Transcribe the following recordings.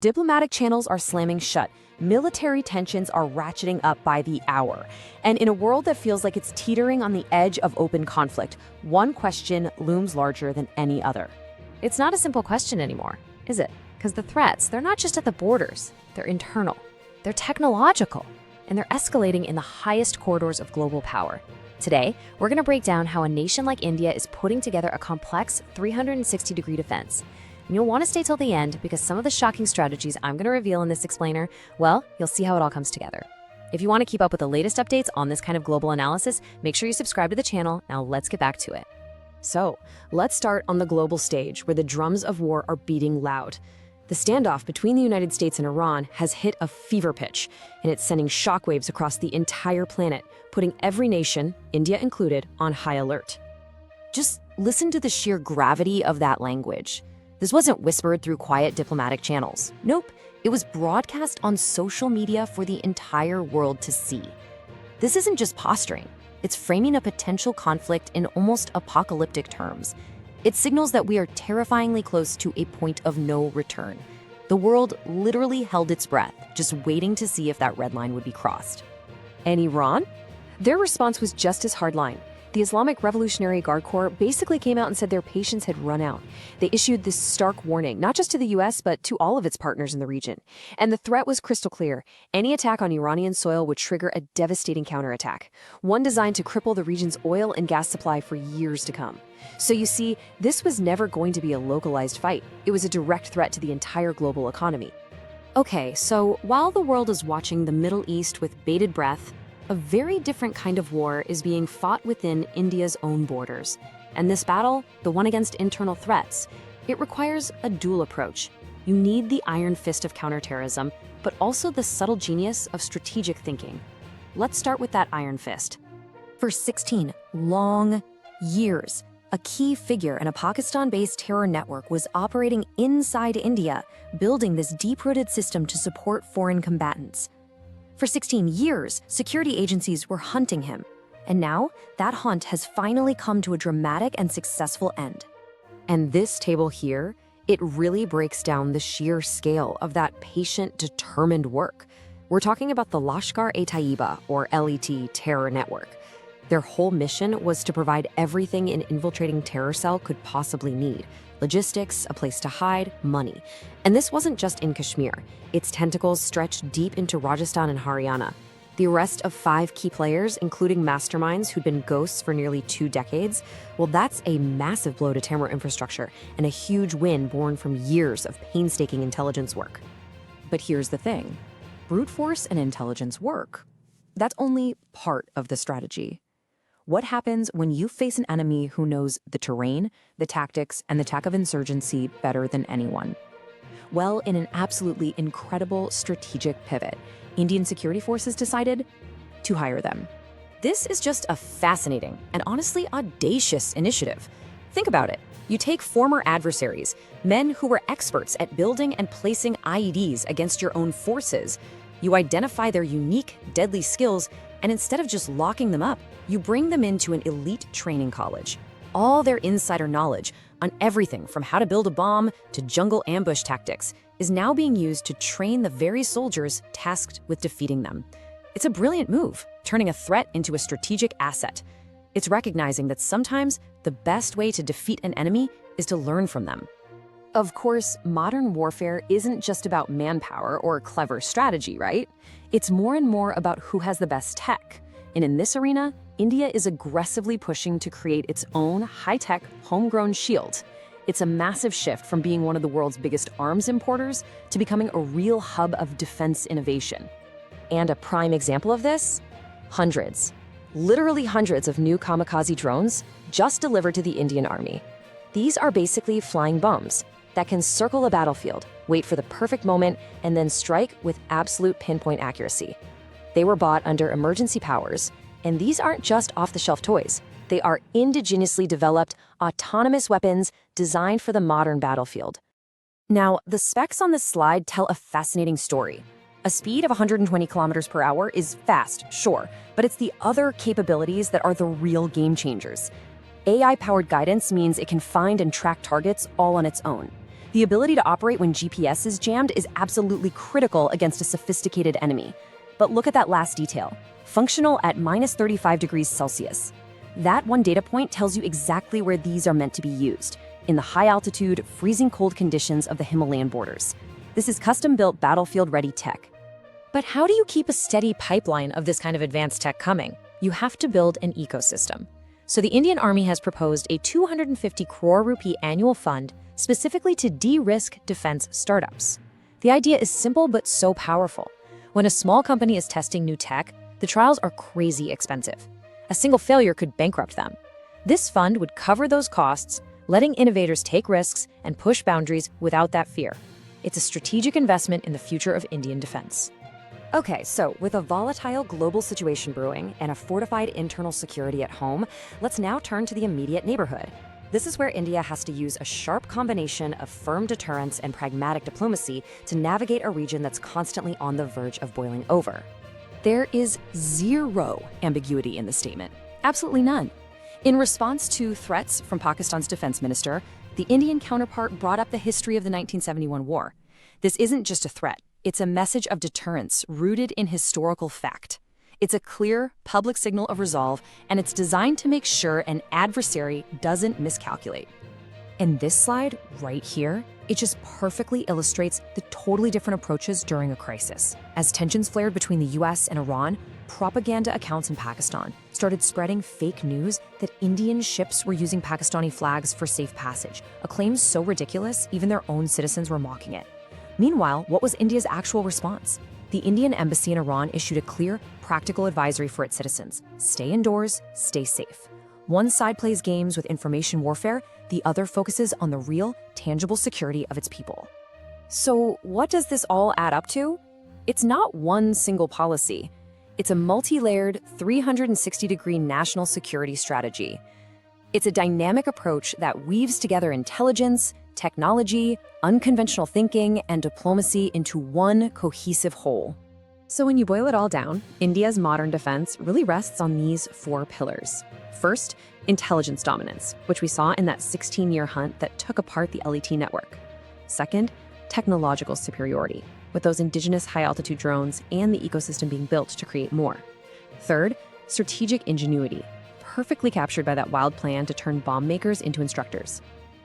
Diplomatic channels are slamming shut. Military tensions are ratcheting up by the hour. And in a world that feels like it's teetering on the edge of open conflict, one question looms larger than any other. It's not a simple question anymore, is it? Because the threats, they're not just at the borders, they're internal, they're technological, and they're escalating in the highest corridors of global power. Today, we're going to break down how a nation like India is putting together a complex 360-degree defense. And you'll want to stay till the end because some of the shocking strategies I'm going to reveal in this explainer, well, you'll see how it all comes together. If you want to keep up with the latest updates on this kind of global analysis, make sure you subscribe to the channel. Now let's get back to it. So, let's start on the global stage where the drums of war are beating loud. The standoff between the United States and Iran has hit a fever pitch, and it's sending shockwaves across the entire planet, putting every nation, India included, on high alert. Just listen to the sheer gravity of that language. This wasn't whispered through quiet diplomatic channels. Nope, it was broadcast on social media for the entire world to see. This isn't just posturing. It's framing a potential conflict in almost apocalyptic terms. It signals that we are terrifyingly close to a point of no return. The world literally held its breath, just waiting to see if that red line would be crossed. And Iran? Their response was just as hardline. The Islamic Revolutionary Guard Corps basically came out and said their patience had run out. They issued this stark warning, not just to the US, but to all of its partners in the region. And the threat was crystal clear. Any attack on Iranian soil would trigger a devastating counterattack, one designed to cripple the region's oil and gas supply for years to come. So you see, this was never going to be a localized fight. It was a direct threat to the entire global economy. Okay, so while the world is watching the Middle East with bated breath, a very different kind of war is being fought within India's own borders. And this battle, the one against internal threats, it requires a dual approach. You need the iron fist of counterterrorism, but also the subtle genius of strategic thinking. Let's start with that iron fist. For 16 long years, a key figure in a Pakistan-based terror network was operating inside India, building this deep-rooted system to support foreign combatants. For 16 years, security agencies were hunting him. And now, that hunt has finally come to a dramatic and successful end. And this table here, it really breaks down the sheer scale of that patient, determined work. We're talking about the Lashkar-e-Taiba, or LET, terror network. Their whole mission was to provide everything an infiltrating terror cell could possibly need: logistics, a place to hide, money. And this wasn't just in Kashmir. Its tentacles stretched deep into Rajasthan and Haryana. The arrest of 5 key players, including masterminds who'd been ghosts for nearly 2 decades, well, that's a massive blow to terror infrastructure and a huge win born from years of painstaking intelligence work. But here's the thing. Brute force and intelligence work. That's only part of the strategy. What happens when you face an enemy who knows the terrain, the tactics, and the tech of insurgency better than anyone? Well, in an absolutely incredible strategic pivot, Indian security forces decided to hire them. This is just a fascinating and honestly audacious initiative. Think about it. You take former adversaries, men who were experts at building and placing IEDs against your own forces. You identify their unique, deadly skills, and instead of just locking them up, you bring them into an elite training college. All their insider knowledge on everything from how to build a bomb to jungle ambush tactics is now being used to train the very soldiers tasked with defeating them. It's a brilliant move, turning a threat into a strategic asset. It's recognizing that sometimes the best way to defeat an enemy is to learn from them. Of course, modern warfare isn't just about manpower or clever strategy, right? It's more and more about who has the best tech. And in this arena, India is aggressively pushing to create its own high-tech, homegrown shield. It's a massive shift from being one of the world's biggest arms importers to becoming a real hub of defense innovation. And a prime example of this? Literally hundreds of new Kamikaze drones just delivered to the Indian Army. These are basically flying bombs that can circle a battlefield, wait for the perfect moment, and then strike with absolute pinpoint accuracy. They were bought under emergency powers, and these aren't just off-the-shelf toys. They are indigenously developed, autonomous weapons designed for the modern battlefield. Now, the specs on this slide tell a fascinating story. A speed of 120 kilometers per hour is fast, sure, but it's the other capabilities that are the real game changers. AI-powered guidance means it can find and track targets all on its own. The ability to operate when GPS is jammed is absolutely critical against a sophisticated enemy. But look at that last detail. Functional at -35 degrees Celsius. That one data point tells you exactly where these are meant to be used, in the high-altitude, freezing cold conditions of the Himalayan borders. This is custom-built battlefield-ready tech. But how do you keep a steady pipeline of this kind of advanced tech coming? You have to build an ecosystem. So the Indian Army has proposed a 250 crore rupee annual fund specifically to de-risk defense startups. The idea is simple but so powerful. When a small company is testing new tech, the trials are crazy expensive. A single failure could bankrupt them. This fund would cover those costs, letting innovators take risks and push boundaries without that fear. It's a strategic investment in the future of Indian defense. Okay, so with a volatile global situation brewing and a fortified internal security at home, let's now turn to the immediate neighborhood. This is where India has to use a sharp combination of firm deterrence and pragmatic diplomacy to navigate a region that's constantly on the verge of boiling over. There is zero ambiguity in the statement. Absolutely none. In response to threats from Pakistan's defense minister, the Indian counterpart brought up the history of the 1971 war. This isn't just a threat. It's a message of deterrence rooted in historical fact. It's a clear public signal of resolve, and it's designed to make sure an adversary doesn't miscalculate. And this slide right here, it just perfectly illustrates the totally different approaches during a crisis. As tensions flared between the US and Iran, propaganda accounts in Pakistan started spreading fake news that Indian ships were using Pakistani flags for safe passage, a claim so ridiculous even their own citizens were mocking it. Meanwhile, what was India's actual response? The Indian embassy in Iran issued a clear, practical advisory for its citizens. Stay indoors, stay safe. One side plays games with information warfare, the other focuses on the real, tangible security of its people. So what does this all add up to? It's not one single policy. It's a multi-layered, 360-degree national security strategy. It's a dynamic approach that weaves together intelligence, technology, unconventional thinking, and diplomacy into one cohesive whole. So when you boil it all down, India's modern defense really rests on these four pillars. First, intelligence dominance, which we saw in that 16-year hunt that took apart the LET network. Second, technological superiority, with those indigenous high-altitude drones and the ecosystem being built to create more. Third, strategic ingenuity, perfectly captured by that wild plan to turn bomb makers into instructors.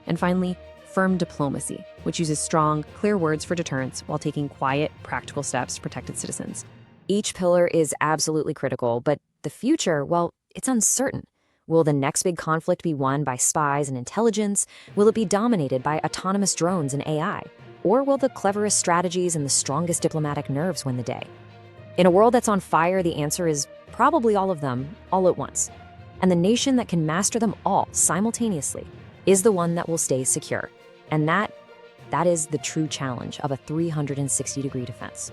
And finally, firm diplomacy, which uses strong, clear words for deterrence while taking quiet, practical steps to protect its citizens. Each pillar is absolutely critical, but the future, well, it's uncertain. Will the next big conflict be won by spies and intelligence? Will it be dominated by autonomous drones and AI? Or will the cleverest strategies and the strongest diplomatic nerves win the day? In a world that's on fire, the answer is probably all of them, all at once. And the nation that can master them all simultaneously is the one that will stay secure. And that is the true challenge of a 360-degree defense.